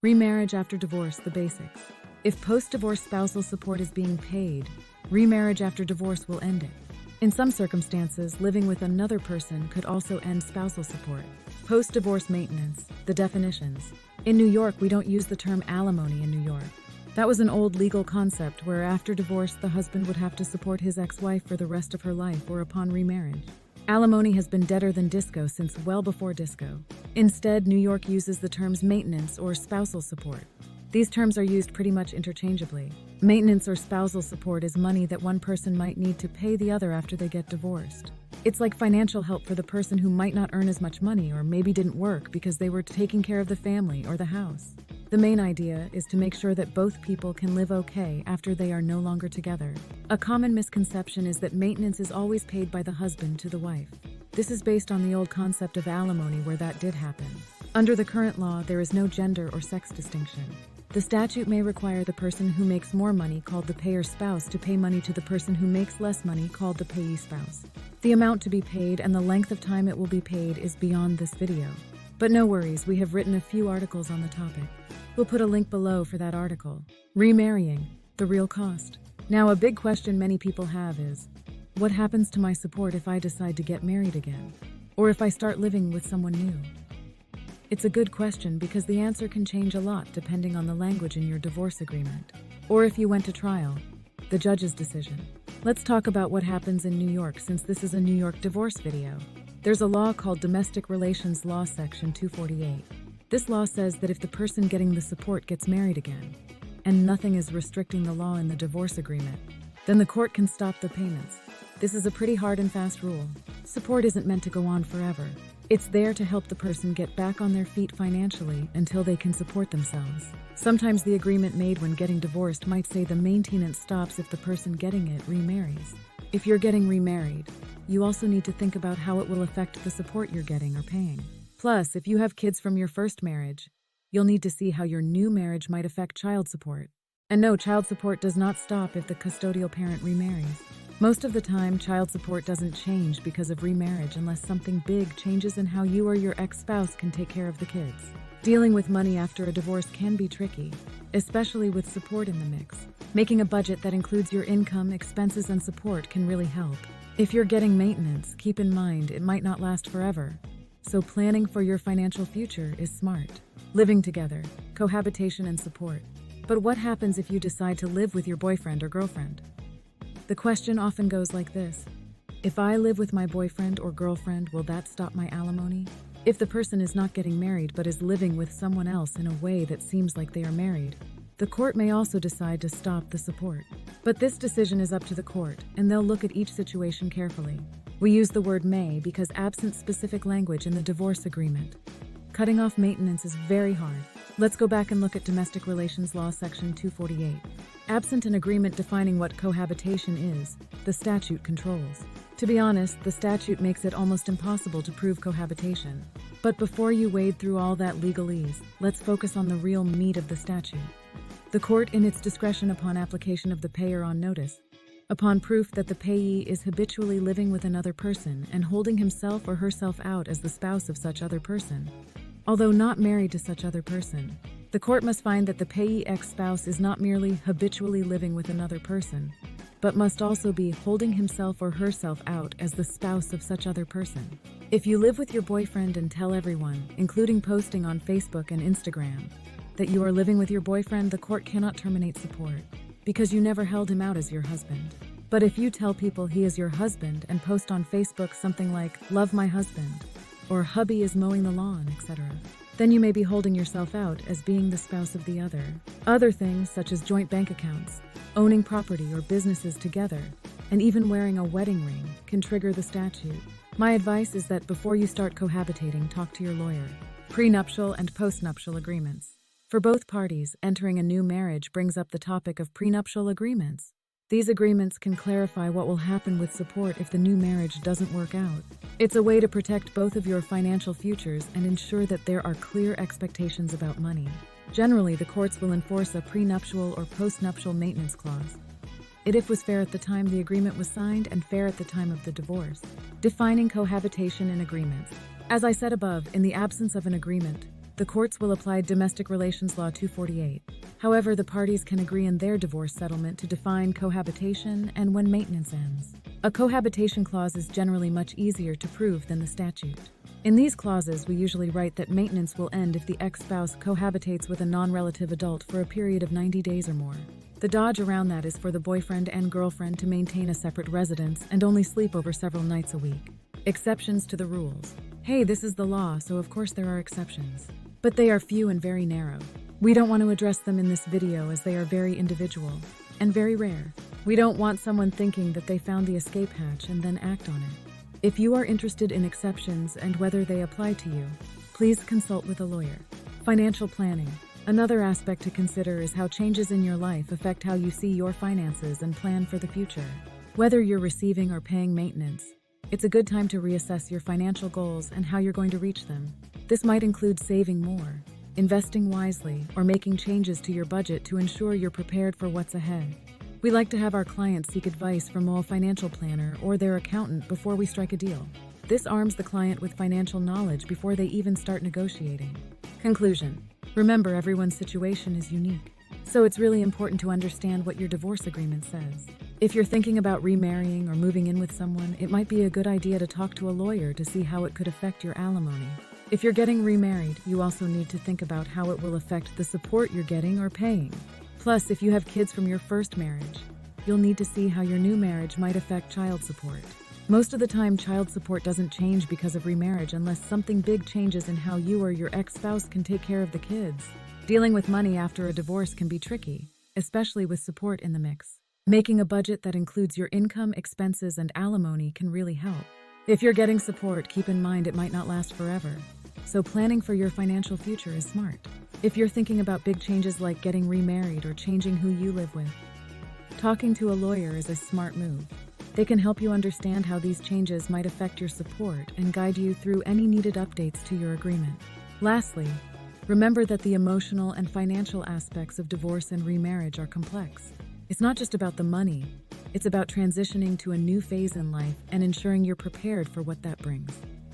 Remarriage after divorce, the basics. If post-divorce spousal support is being paid, remarriage after divorce will end it. In some circumstances, living with another person could also end spousal support. Post-divorce maintenance, the definitions. In New York, we don't use the term alimony in New York. That was an old legal concept where after divorce, the husband would have to support his ex-wife for the rest of her life or upon remarriage. Alimony has been deader than disco since well before disco. Instead, New York uses the terms maintenance or spousal support. These terms are used pretty much interchangeably. Maintenance or spousal support is money that one person might need to pay the other after they get divorced. It's like financial help for the person who might not earn as much money or maybe didn't work because they were taking care of the family or the house. The main idea is to make sure that both people can live okay after they are no longer together. A common misconception is that maintenance is always paid by the husband to the wife. This is based on the old concept of alimony where that did happen. Under the current law, there is no gender or sex distinction. The statute may require the person who makes more money, called the payer spouse, to pay money to the person who makes less money, called the payee spouse. The amount to be paid and the length of time it will be paid is beyond this video. But no worries, we have written a few articles on the topic. We'll put a link below for that article. Remarrying, the real cost. Now, a big question many people have is, what happens to my support if I decide to get married again? Or if I start living with someone new? It's a good question because the answer can change a lot depending on the language in your divorce agreement. Or if you went to trial, the judge's decision. Let's talk about what happens in New York since this is a New York divorce video. There's a law called Domestic Relations Law Section 248. This law says that if the person getting the support gets married again, and nothing is restricting the law in the divorce agreement, then the court can stop the payments. This is a pretty hard and fast rule. Support isn't meant to go on forever. It's there to help the person get back on their feet financially until they can support themselves. Sometimes the agreement made when getting divorced might say the maintenance stops if the person getting it remarries. If you're getting remarried, you also need to think about how it will affect the support you're getting or paying. Plus, if you have kids from your first marriage, you'll need to see how your new marriage might affect child support. And no, child support does not stop if the custodial parent remarries. Most of the time, child support doesn't change because of remarriage unless something big changes in how you or your ex-spouse can take care of the kids. Dealing with money after a divorce can be tricky, especially with support in the mix. Making a budget that includes your income, expenses, and support can really help. If you're getting maintenance, keep in mind it might not last forever. So planning for your financial future is smart. Living together, cohabitation, and support. But what happens if you decide to live with your boyfriend or girlfriend? The question often goes like this. If I live with my boyfriend or girlfriend, will that stop my alimony? If the person is not getting married but is living with someone else in a way that seems like they are married, the court may also decide to stop the support. But this decision is up to the court, and they'll look at each situation carefully. We use the word may because absent specific language in the divorce agreement, cutting off maintenance is very hard. Let's go back and look at Domestic Relations Law Section 248. Absent an agreement defining what cohabitation is, the statute controls. To be honest, the statute makes it almost impossible to prove cohabitation. But before you wade through all that legalese, let's focus on the real meat of the statute. The court, in its discretion upon application of the payer on notice, upon proof that the payee is habitually living with another person and holding himself or herself out as the spouse of such other person, although not married to such other person, the court must find that the payee ex-spouse is not merely habitually living with another person, but must also be holding himself or herself out as the spouse of such other person. If you live with your boyfriend and tell everyone, including posting on Facebook and Instagram, that you are living with your boyfriend, the court cannot terminate support, because you never held him out as your husband. But if you tell people he is your husband and post on Facebook something like, "Love my husband," or "Hubby is mowing the lawn," etc., then you may be holding yourself out as being the spouse of the other. Other things such as joint bank accounts, owning property or businesses together, and even wearing a wedding ring can trigger the statute. My advice is that before you start cohabitating, talk to your lawyer. Prenuptial and postnuptial agreements. For both parties, entering a new marriage brings up the topic of prenuptial agreements. These agreements can clarify what will happen with support if the new marriage doesn't work out. It's a way to protect both of your financial futures and ensure that there are clear expectations about money. Generally, the courts will enforce a prenuptial or postnuptial maintenance clause. It was fair at the time the agreement was signed and fair at the time of the divorce. Defining cohabitation in agreements. As I said above, in the absence of an agreement, the courts will apply Domestic Relations Law 248. However, the parties can agree in their divorce settlement to define cohabitation and when maintenance ends. A cohabitation clause is generally much easier to prove than the statute. In these clauses, we usually write that maintenance will end if the ex-spouse cohabitates with a non-relative adult for a period of 90 days or more. The dodge around that is for the boyfriend and girlfriend to maintain a separate residence and only sleep over several nights a week. Exceptions to the rules. Hey, this is the law, so of course there are exceptions. But they are few and very narrow. We don't want to address them in this video as they are very individual and very rare. We don't want someone thinking that they found the escape hatch and then act on it. If you are interested in exceptions and whether they apply to you, please consult with a lawyer. Financial planning. Another aspect to consider is how changes in your life affect how you see your finances and plan for the future. Whether you're receiving or paying maintenance, it's a good time to reassess your financial goals and how you're going to reach them. This might include saving more, investing wisely, or making changes to your budget to ensure you're prepared for what's ahead. We like to have our clients seek advice from a financial planner or their accountant before we strike a deal. This arms the client with financial knowledge before they even start negotiating. Conclusion. Remember, everyone's situation is unique, so it's really important to understand what your divorce agreement says. If you're thinking about remarrying or moving in with someone, it might be a good idea to talk to a lawyer to see how it could affect your alimony. If you're getting remarried, you also need to think about how it will affect the support you're getting or paying. Plus, if you have kids from your first marriage, you'll need to see how your new marriage might affect child support. Most of the time, child support doesn't change because of remarriage unless something big changes in how you or your ex-spouse can take care of the kids. Dealing with money after a divorce can be tricky, especially with support in the mix. Making a budget that includes your income, expenses, and alimony can really help. If you're getting support, keep in mind it might not last forever, so planning for your financial future is smart. If you're thinking about big changes like getting remarried or changing who you live with, talking to a lawyer is a smart move. They can help you understand how these changes might affect your support and guide you through any needed updates to your agreement. Lastly, remember that the emotional and financial aspects of divorce and remarriage are complex. It's not just about the money, it's about transitioning to a new phase in life and ensuring you're prepared for what that brings.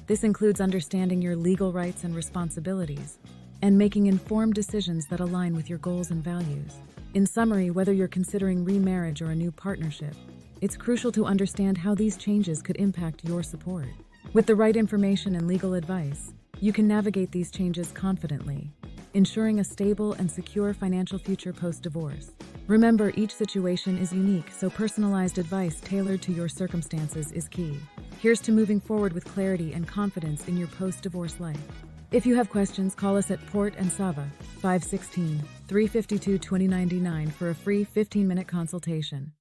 This includes understanding your legal rights and responsibilities, and making informed decisions that align with your goals and values. In summary, whether you're considering remarriage or a new partnership, it's crucial to understand how these changes could impact your support. With the right information and legal advice, you can navigate these changes confidently, ensuring a stable and secure financial future post-divorce. Remember, each situation is unique, so personalized advice tailored to your circumstances is key. Here's to moving forward with clarity and confidence in your post-divorce life. If you have questions, call us at Port and Sava, 516-352-2099 for a free 15-minute consultation.